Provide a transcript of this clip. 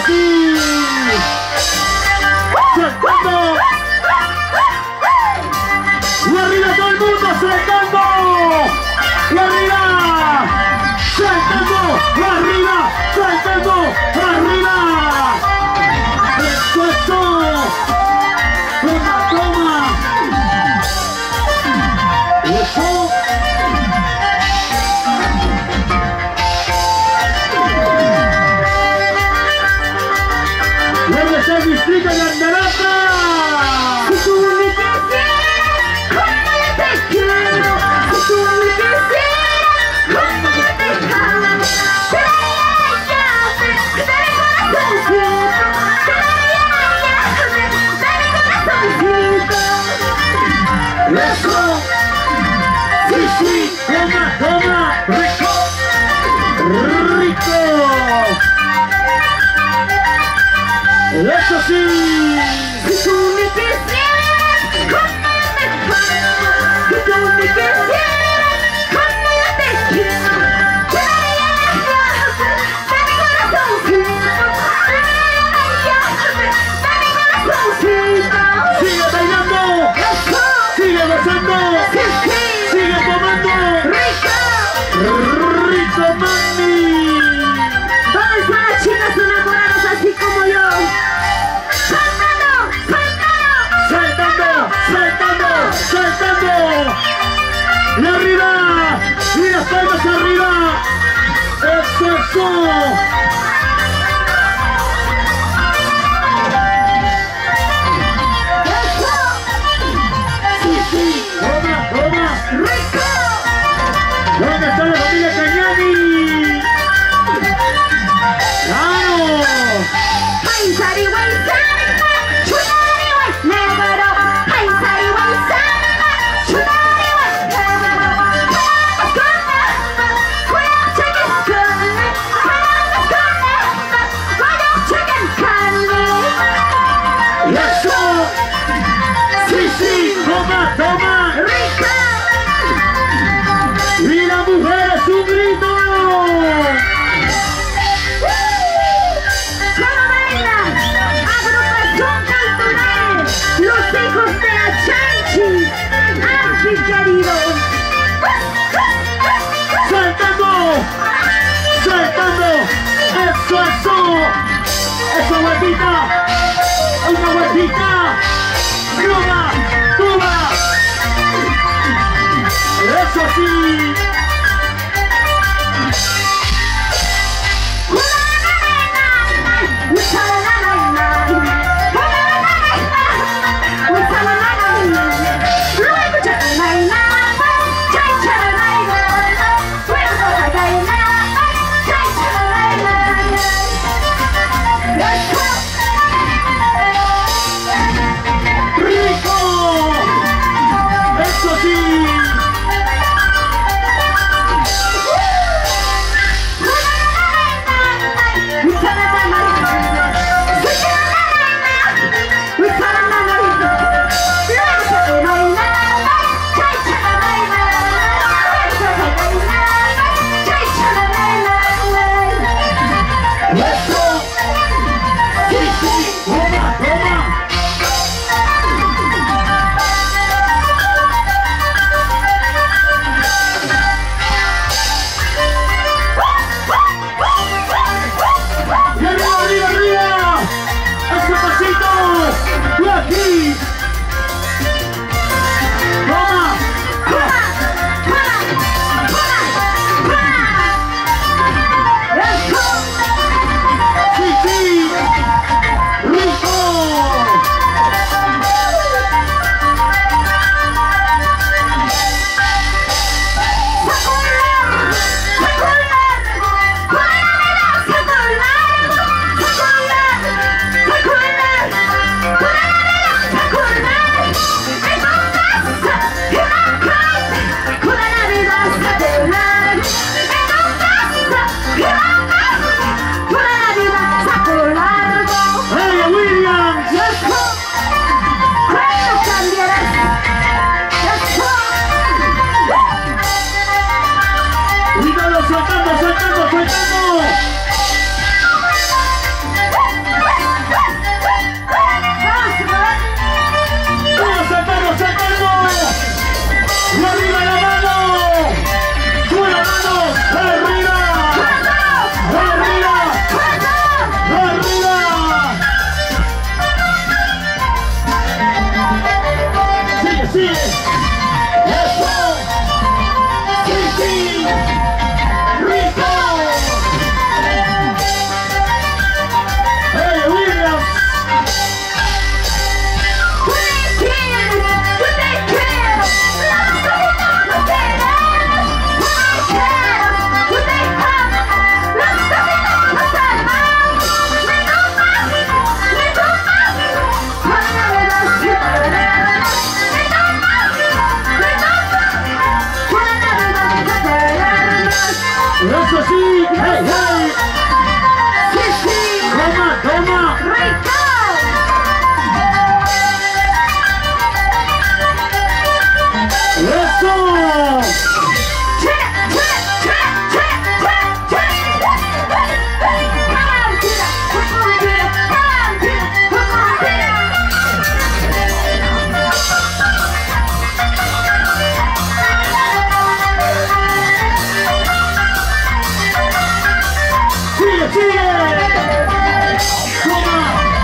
sí! ¡Saltando! ¡Y arriba todo el mundo saltando! ¡Y arriba! ¡Saltando! ¡Y arriba! ¡Saltando! ¡Arriba! ¡Eso! ¡Toma, toma! ¡Eso! ¿Dónde está el distrito de Andarata? Si tú me quisieras, como yo te quiero. Si tú me quisieras, como yo te amo. Te daría la llave de mi corazoncito. Te daría la llave de mi corazoncito. ¡Eso! ¡Sí, sí! ¡Toma, toma! ¡Rico! ¡Rico! ¡Eso sí! Si tú me quisieras, como yo te amo. Si tú me quisieras, como yo te quiero. Te daría la llave de mi corazoncito. Te daría la llave de mi corazoncito. ¡Sigue bailando! ¡Eso! ¡Sigue besando! ¡Sí, sí! ¡Sigue tomando! ¡Rico! ¡Rico, mami! ¿Dónde están las chicas enamoradas así como yo? ¡Saltando! ¡Saltando! ¡Saltando! ¡Saltando! ¡Saltando! ¡Y arriba! ¡Y las palmas arriba! ¡Eso, eso! ¡Sí, sí! ¡Toma, toma! ¡Rico! ¿Dónde está la familia Cañani? ¡Claro! ¡Paisari, guaisarima! ¡Chunari, guainegro! ¡Paisari, guaisarima! ¡Chunari, guainegro! ¡Cuidado con sí, hey, hey. Sí, sí. Toma, toma. Rico. Eso. Sigue, sigue. Toma.